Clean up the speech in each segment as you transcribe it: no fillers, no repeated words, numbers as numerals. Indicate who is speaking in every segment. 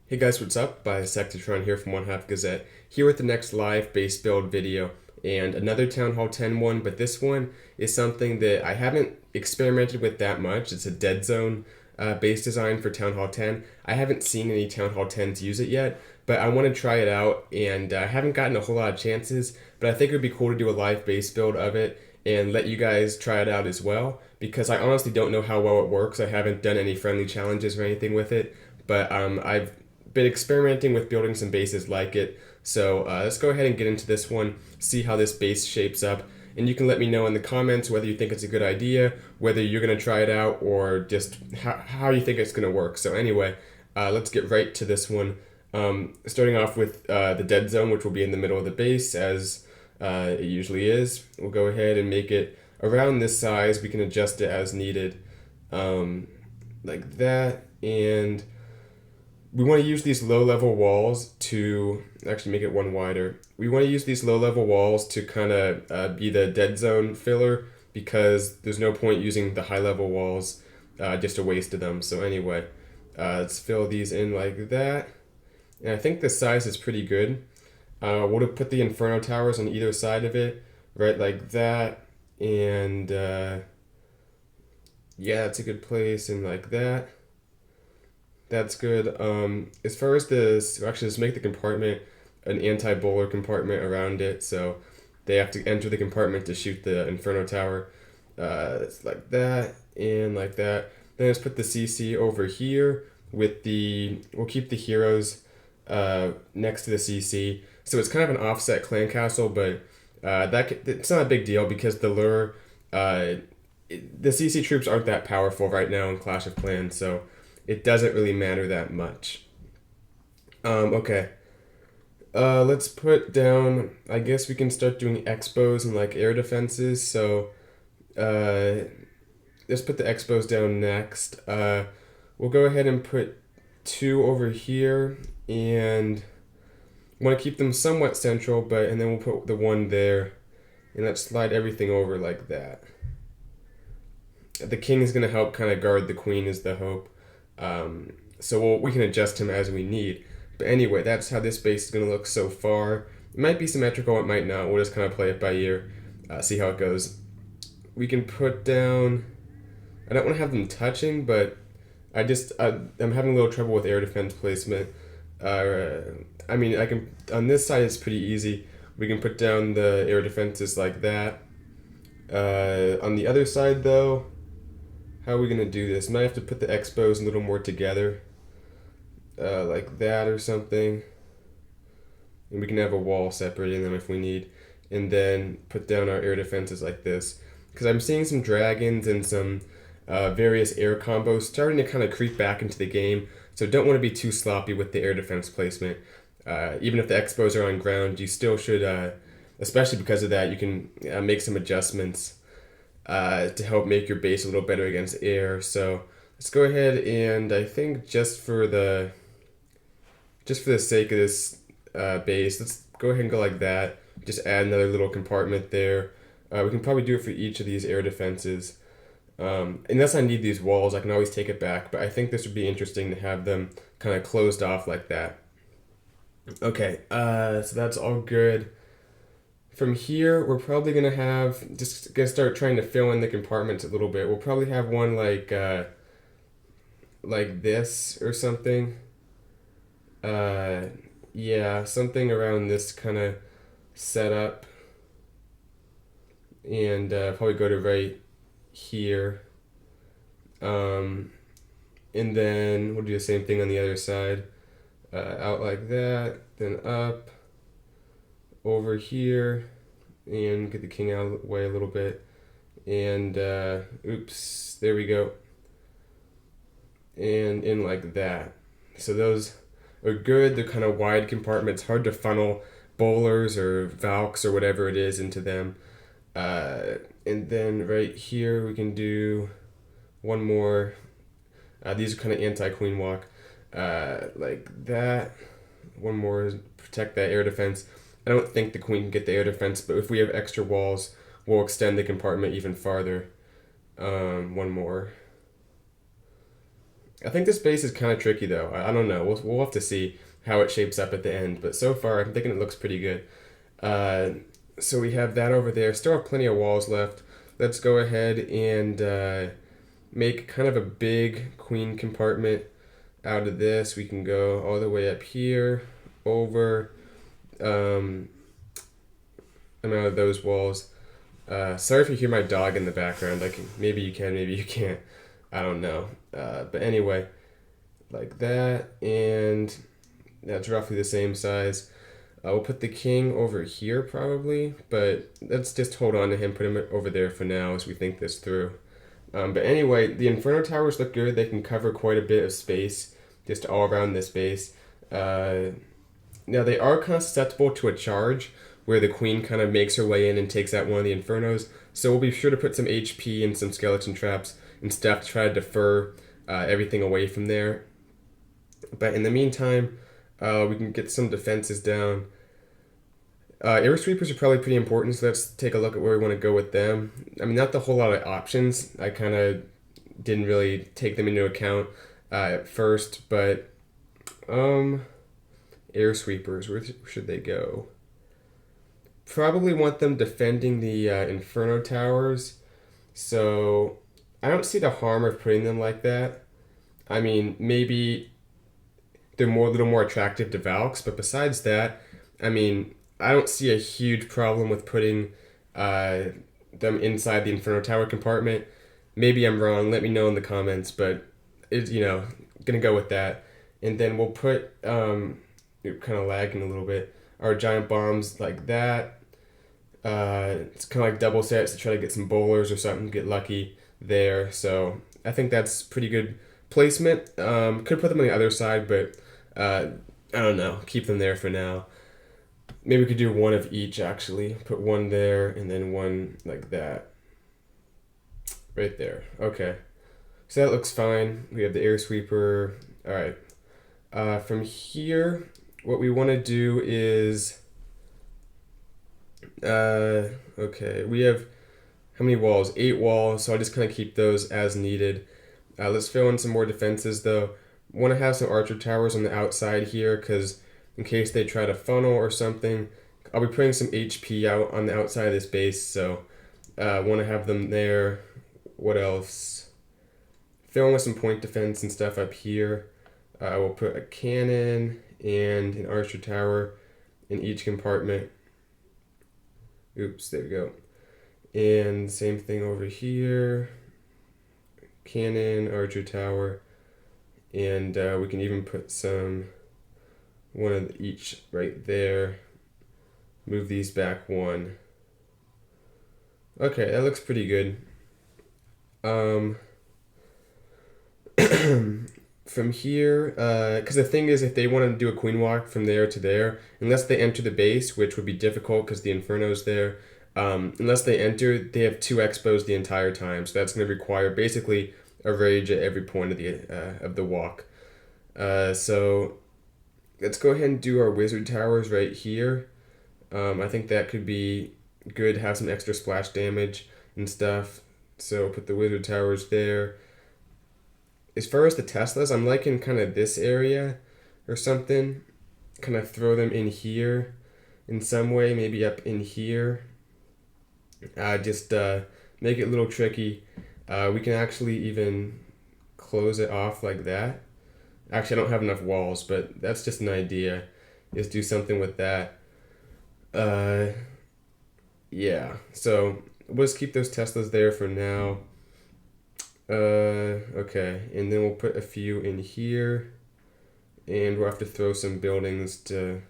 Speaker 1: Hey guys, what's up? Bisectatron here from OneHive Gazette, here with the next live base build video, and another Town Hall 10 one, but this one is something that I haven't experimented with that much. It's a Deadzone base design for Town Hall 10. I haven't seen any Town Hall 10s use it yet, but I want to try it out, and I haven't gotten a whole lot of chances, but I think it would be cool to do a live base build of it and let you guys try it out as well, because I honestly don't know how well it works. I haven't done any friendly challenges or anything with it, but I've been experimenting with building some bases like it. So let's go ahead and get into this one, see how this base shapes up, and you can let me know in the comments whether you think it's a good idea, whether you're going to try it out, or just how you think it's going to work. So anyway, let's get right to this one. Starting off with the Deadzone, which will be in the middle of the base, as it usually is. We'll go ahead and make it around this size. We can adjust it as needed, like that, and we want to use these low-level walls to actually make it one wider. We want to use these low-level walls to kind of be the Deadzone filler, because there's no point using the high-level walls, just a waste of them. So anyway, let's fill these in like that. And I think the size is pretty good. We'll put the Inferno Towers on either side of it, right like that. And yeah, that's a good place, and like that. That's good. As far as this, actually, let's make the compartment an anti-bowler compartment around it, so they have to enter the compartment to shoot the Inferno Tower. It's like that, and like that. Then let's put the CC over here with the, we'll keep the heroes next to the CC. So it's kind of an offset clan castle, but it's not a big deal because the lure, the CC troops aren't that powerful right now in Clash of Clans, so it doesn't really matter that much. Okay. Let's put down, I guess we can start doing expos and like air defenses. So let's put the expos down next. We'll go ahead and put 2 over here, and want to keep them somewhat central, and then we'll put the 1 there, and let's slide everything over like that. The king is going to help kind of guard the queen is the hope. So we can adjust him as we need. But anyway, that's how this base is going to look so far. It might be symmetrical, it might not. We'll just kind of play it by ear, see how it goes. We can put down, I don't want to have them touching, but I'm having a little trouble with air defense placement. I mean, I can, on this side it's pretty easy. We can put down the air defenses like that. On the other side though, how are we going to do this? Might have to put the expos a little more together, like that or something. And we can have a wall separating them if we need. And then put down our air defenses like this. Because I'm seeing some dragons and some various air combos starting to kind of creep back into the game. So don't want to be too sloppy with the air defense placement. Even if the expos are on ground, you still should, especially because of that, you can make some adjustments to help make your base a little better against air. So let's go ahead, and I think just for the sake of this base, let's go ahead and go like that. Just add another little compartment there. We can probably do it for each of these air defenses. Unless I need these walls, I can always take it back, but I think this would be interesting to have them kind of closed off like that. Okay, so that's all good. From here, we're probably going to start trying to fill in the compartments a little bit. We'll probably have one like this or something. Yeah, something around this kind of setup. And probably go to right here. And then we'll do the same thing on the other side. Out like that, then up. Over here, and get the king out of the way a little bit, and oops, there we go, and in like that. So those are good. They're kind of wide compartments, hard to funnel bowlers or valks or whatever it is into them. And then right here we can do one more. These are kind of anti-queen walk, like that. One more, protect that air defense. I don't think the queen can get the air defense, but if we have extra walls, we'll extend the compartment even farther. One more. I think this base is kind of tricky though. I don't know. We'll have to see how it shapes up at the end. But so far, I'm thinking it looks pretty good. So we have that over there. Still have plenty of walls left. Let's go ahead and make kind of a big queen compartment out of this. We can go all the way up here, over, I'm out of those walls. Sorry if you hear my dog in the background. Like, maybe you can, maybe you can't. I don't know. But anyway, like that, and that's roughly the same size. We'll put the king over here probably, but let's just hold on to him, put him over there for now as we think this through. But anyway, the Inferno Towers look good. They can cover quite a bit of space, just all around this base. Now they are kind of susceptible to a charge, where the queen kind of makes her way in and takes out one of the Infernos. So we'll be sure to put some HP and some skeleton traps and stuff to try to defer everything away from there. But in the meantime, we can get some defenses down. Air sweepers are probably pretty important, so let's take a look at where we want to go with them. I mean, not the whole lot of options. I kind of didn't really take them into account at first, but air sweepers, where should they go? Probably want them defending the Inferno Towers, so I don't see the harm of putting them like that. I mean, maybe they're a little more attractive to Valks, but besides that, I mean, I don't see a huge problem with putting them inside the Inferno Tower compartment. Maybe I'm wrong, let me know in the comments, but it's, gonna go with that. And then we'll put, kind of lagging a little bit, our giant bombs like that. It's kind of like double sets to try to get some bowlers or something, get lucky there. So I think that's pretty good placement. Could put them on the other side, but I don't know, keep them there for now. Maybe we could do one of each actually. Put one there and then one like that. Right there. Okay. So that looks fine. We have the air sweeper. All right. From here, what we want to do is, okay, we have how many walls? 8 walls. So I'll just kind of keep those as needed. Let's fill in some more defenses though. Want to have some archer towers on the outside here because in case they try to funnel or something, I'll be putting some HP out on the outside of this base. So want to have them there. What else? Fill in with some point defense and stuff up here. I will put a cannon and an archer tower in each compartment. Oops, there we go. And same thing over here. Cannon, archer tower, and we can even put one of each right there. Move these back one. Okay, that looks pretty good. From here, because the thing is, if they want to do a queen walk from there to there, unless they enter the base, which would be difficult because the Inferno's there, unless they enter, they have 2 expos the entire time, so that's going to require basically a rage at every point of the walk. So let's go ahead and do our wizard towers right here. I think that could be good, have some extra splash damage and stuff. So put the wizard towers there. As far as the Teslas, I'm liking kind of this area or something. Kind of throw them in here in some way, maybe up in here. Just make it a little tricky. We can actually even close it off like that. Actually, I don't have enough walls, but that's just an idea. Is do something with that. Yeah, so we'll just keep those Teslas there for now. Okay, and then we'll put a few in here, and we'll have to throw some buildings to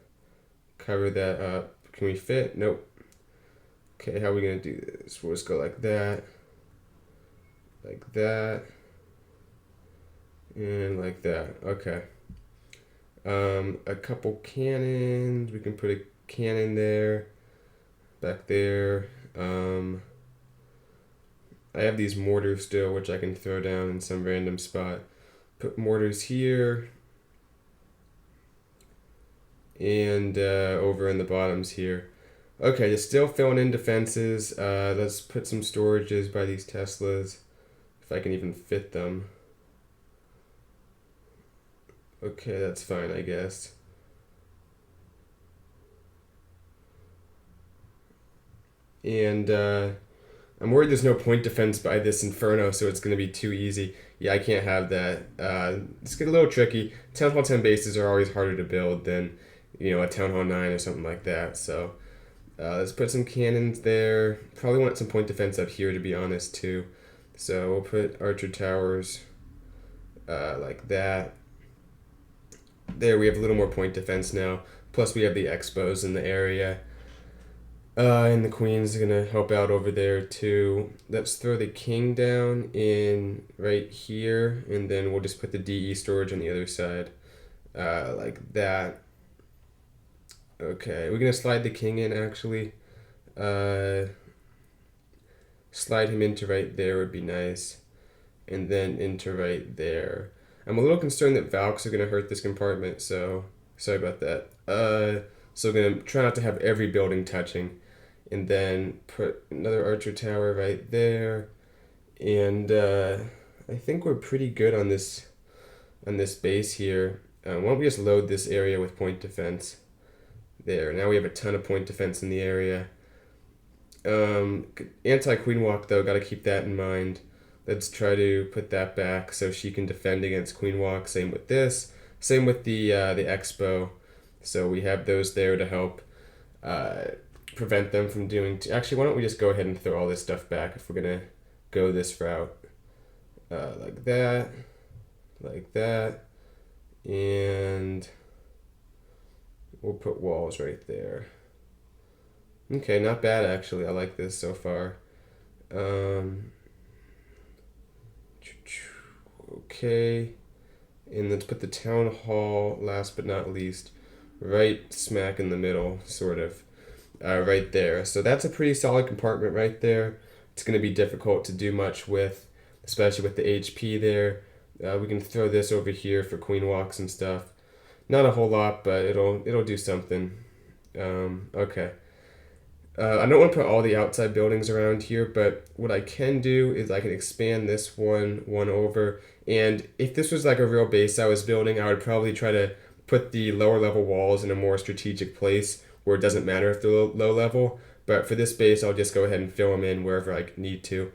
Speaker 1: cover that up. Can we fit? Nope. Okay, how are we gonna do this? We'll just go like that, and like that. Okay. A couple cannons. We can put a cannon there, back there. I have these mortars still, which I can throw down in some random spot. Put mortars here, and over in the bottoms here. Okay, just still filling in defenses. Let's put some storages by these Teslas, if I can even fit them. Okay, that's fine, I guess. And I'm worried there's no point defense by this Inferno, so it's going to be too easy. Yeah, I can't have that. It's getting a little tricky. Town Hall 10 bases are always harder to build than, a Town Hall 9 or something like that. So let's put some cannons there. Probably want some point defense up here, to be honest, too. So we'll put archer towers like that. There, we have a little more point defense now. Plus, we have the expos in the area. And the queen's gonna help out over there too. Let's throw the king down in right here, and then we'll just put the DE storage on the other side, like that. Okay, we're gonna slide the king in actually. Slide him into right there would be nice, and then into right there. I'm a little concerned that Valks are gonna hurt this compartment, so sorry about that. So we're gonna try not to have every building touching. And then put another archer tower right there, and I think we're pretty good on this base here. Why don't we just load this area with point defense? There, now we have a ton of point defense in the area. Anti-queen walk though, got to keep that in mind. Let's try to put that back so she can defend against queen walk. Same with this. Same with the expo. So we have those there to help prevent them from doing... Actually, why don't we just go ahead and throw all this stuff back if we're going to go this route. Like that. Like that. And we'll put walls right there. Okay, not bad actually. I like this so far. Okay. And let's put the town hall, last but not least, right smack in the middle, sort of. Right there. So that's a pretty solid compartment right there. It's going to be difficult to do much with, especially with the HP there. We can throw this over here for queen walks and stuff. Not a whole lot, but it'll do something. Okay. I don't want to put all the outside buildings around here, but what I can do is I can expand this one over. And if this was like a real base I was building, I would probably try to put the lower level walls in a more strategic place where it doesn't matter if they're low level. But for this base, I'll just go ahead and fill them in wherever I need to.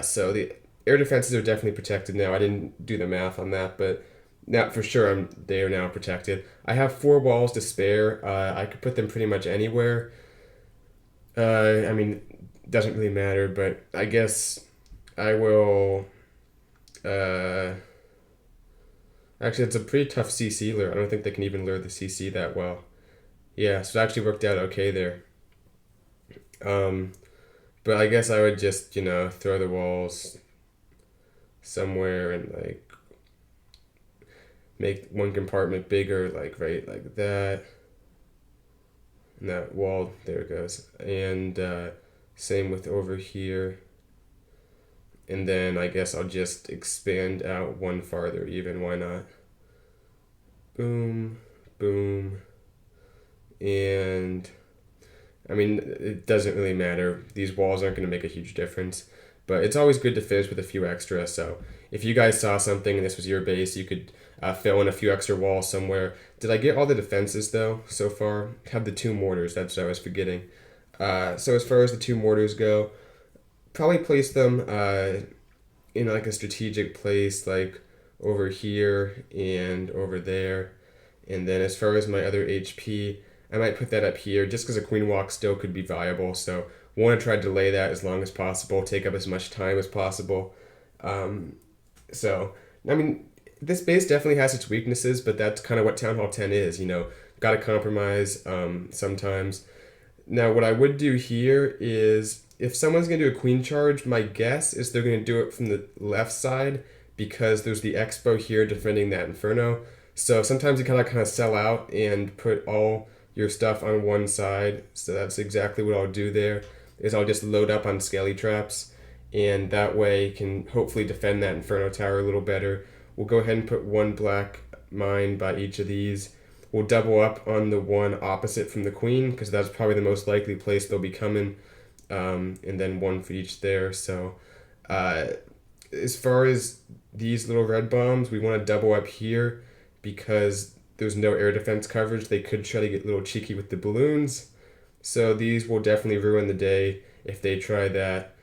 Speaker 1: So the air defenses are definitely protected now. I didn't do the math on that, but now for sure they are now protected. I have 4 walls to spare. I could put them pretty much anywhere. I mean, doesn't really matter, but I guess I will... Actually, it's a pretty tough CC lure. I don't think they can even lure the CC that well. Yeah, so it actually worked out okay there. But I guess I would just, throw the walls somewhere and, like, make one compartment bigger, like, right, like that. And that wall, there it goes. And same with over here. And then I guess I'll just expand out one farther even, why not? Boom, boom. And I mean, it doesn't really matter. These walls aren't going to make a huge difference, but it's always good to finish with a few extra. So if you guys saw something and this was your base, you could fill in a few extra walls somewhere. Did I get all the defenses though so far? Have the 2 mortars, that's what I was forgetting. So as far as the 2 mortars go, probably place them in like a strategic place, like over here and over there. And then as far as my other HP, I might put that up here just because a queen walk still could be viable. So I want to try to delay that as long as possible, take up as much time as possible. So, I mean, this base definitely has its weaknesses, but that's kind of what Town Hall 10 is, got to compromise sometimes. Now, what I would do here is if someone's going to do a queen charge, my guess is they're going to do it from the left side because there's the expo here defending that Inferno. So sometimes you kind of sell out and put all your stuff on one side. So that's exactly what I'll do there, is I'll just load up on skelly traps, and that way you can hopefully defend that Inferno tower a little better. We'll go ahead and put 1 black mine by each of these. We'll double up on the one opposite from the queen, because that's probably the most likely place they'll be coming, and then 1 for each there. So as far as these little red bombs, we want to double up here because there's no air defense coverage. They could try to get a little cheeky with the balloons. So these will definitely ruin the day if they try that.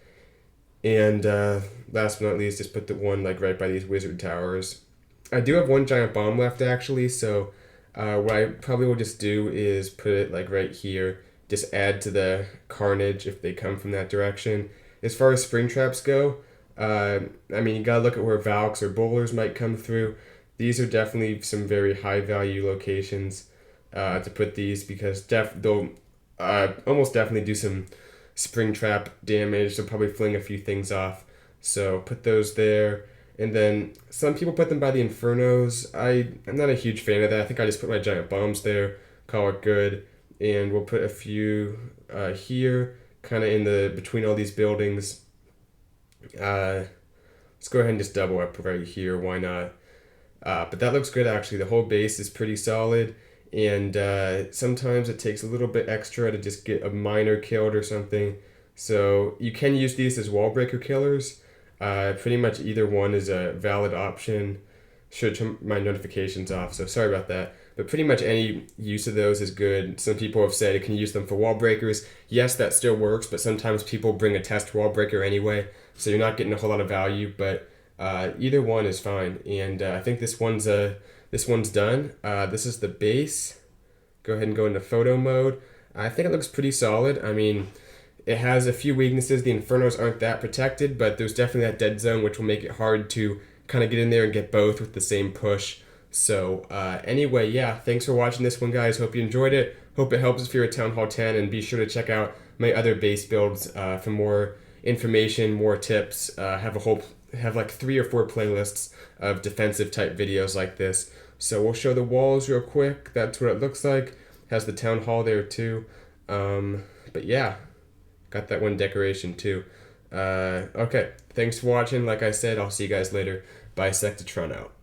Speaker 1: And last but not least, just put the one like right by these wizard towers. I do have one giant bomb left actually, so what I probably will just do is put it like right here. Just add to the carnage if they come from that direction. As far as spring traps go, I mean, you gotta look at where Valks or bowlers might come through. These are definitely some very high value locations to put these, because they'll almost definitely do some spring trap damage. They'll probably fling a few things off. So put those there. And then some people put them by the Infernos. I'm not a huge fan of that. I think I just put my giant bombs there, call it good. And we'll put a few here, kind of in the between all these buildings. Let's go ahead and just double up right here. Why not? But that looks good actually. The whole base is pretty solid. And sometimes it takes a little bit extra to just get a miner killed or something. So you can use these as wall breaker killers. Pretty much either one is a valid option. Should turn my notifications off, so sorry about that. But pretty much any use of those is good. Some people have said it can use them for wall breakers. Yes, that still works, but sometimes people bring a test wall breaker anyway, so you're not getting a whole lot of value. But either one is fine. And I think this one's done. This is the base. Go ahead and go into photo mode. I think it looks pretty solid. I mean, it has a few weaknesses. The Infernos aren't that protected, but there's definitely that dead zone, which will make it hard to kind of get in there and get both with the same push. So anyway, yeah, thanks for watching this one, guys. Hope you enjoyed it. Hope it helps if you're at Town Hall 10, and be sure to check out my other base builds for more information, more tips. Have like 3 or 4 playlists of defensive type videos like this. So we'll show the walls real quick. That's what it looks like. Has the Town Hall there too. But yeah. Got that one decoration too. Okay, thanks for watching. Like I said, I'll see you guys later. Bisectatron out.